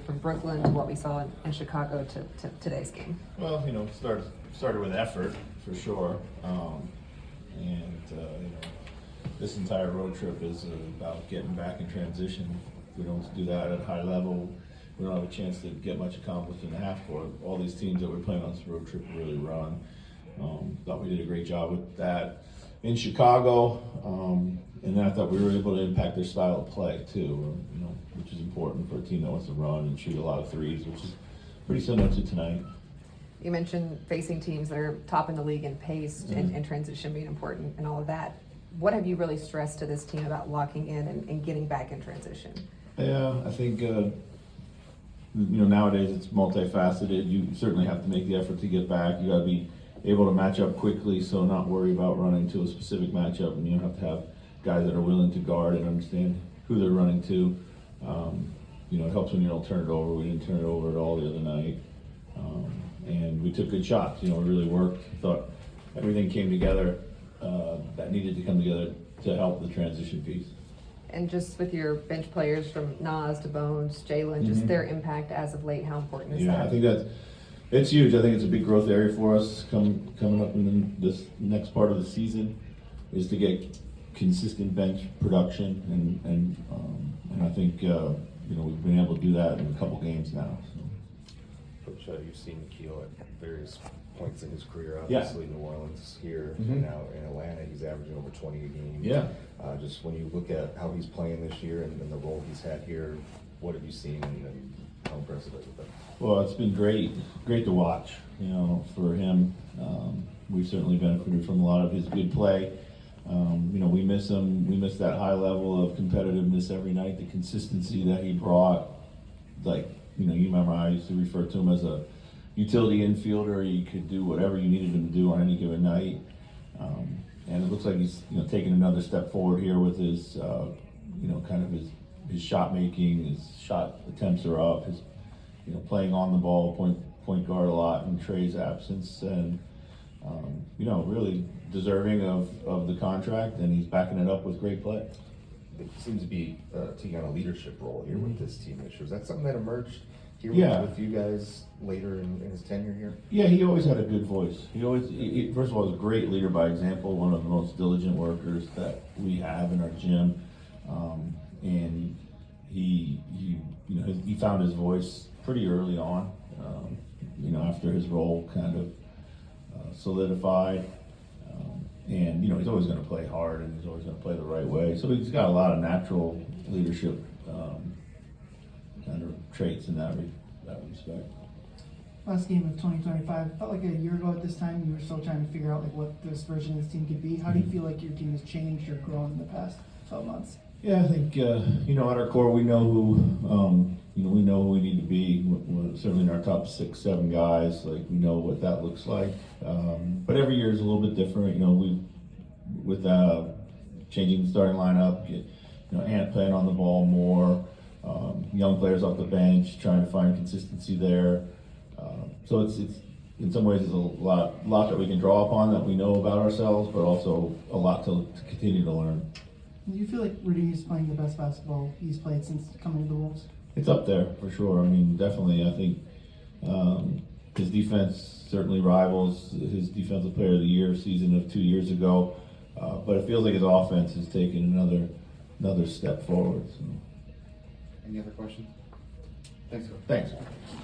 from Brooklyn to what we saw in Chicago to today's game? Well, started with effort for sure, this entire road trip is about getting back in transition. If we don't do that at a high level, we don't have a chance to get much accomplished in the half court. All these teams that we're playing on this road trip really run. Thought we did a great job with that in Chicago, and then I thought we were able to impact their style of play too, which is important for a team that wants to run and shoot a lot of threes, which is pretty similar to tonight. You mentioned facing teams that are top in the league in pace and transition being important and all of that. What have you really stressed to this team about locking in and getting back in transition? Yeah, I think nowadays it's multifaceted. You certainly have to make the effort to get back. You got to be able to match up quickly, so not worry about running to a specific matchup. And you have to have guys that are willing to guard and understand who they're running to. It helps when you don't turn it over. We didn't turn it over at all the other night, and we took good shots. We really worked. Thought everything came together that needed to come together to help the transition piece. And just with your bench players from Nas to Bones, Jalen, just their impact as of late, how important is that? Yeah, I think it's huge. I think it's a big growth area for us coming up in this next part of the season, is to get consistent bench production, and I think we've been able to do that in a couple games now. So. Coach, you've seen Nikhil at various points in his career, obviously New Orleans here, and now in Atlanta he's averaging over 20 a game. Yeah. Just when you look at how he's playing this year and the role he's had here, what have you seen and how impressive has it been? Well, it's been great to watch, for him. We've certainly benefited from a lot of his good play. We miss him. We miss that high level of competitiveness every night, the consistency that he brought. You remember I used to refer to him as a utility infielder. He could do whatever you needed him to do on any given night. And it looks like he's, taking another step forward here with his, his shot making. His shot attempts are up. His, playing on the ball, point guard a lot in Trey's absence, and really deserving of the contract, and he's backing it up with great play. It seems to be taking on a leadership role here with this team this year. Is that something that emerged here with you guys later in his tenure here? Yeah, he always had a good voice. He first of all, was a great leader by example, one of the most diligent workers that we have in our gym, and he found his voice pretty early on. After his role kind of solidified. And he's always going to play hard, and he's always going to play the right way. So he's got a lot of natural leadership kind of traits in that respect. Last game of 2025 felt like a year ago at this time. You were still trying to figure out what this version of this team could be. How do you feel like your team has changed or grown in the past 12 months? Yeah, I think at our core we know who we know who we need to be. We're certainly in our top 6, 7 guys. We know what that looks like. But every year is a little bit different. With changing the starting lineup, Ant playing on the ball more, young players off the bench, trying to find consistency there. So it's in some ways it's a lot that we can draw upon that we know about ourselves, but also a lot to continue to learn. Do you feel like Rudy is playing the best basketball he's played since coming to the Wolves? It's up there for sure. Definitely. I think his defense certainly rivals his Defensive Player of the Year season of 2 years ago, but it feels like his offense has taken another step forward. So. Any other questions? Thanks. Thanks.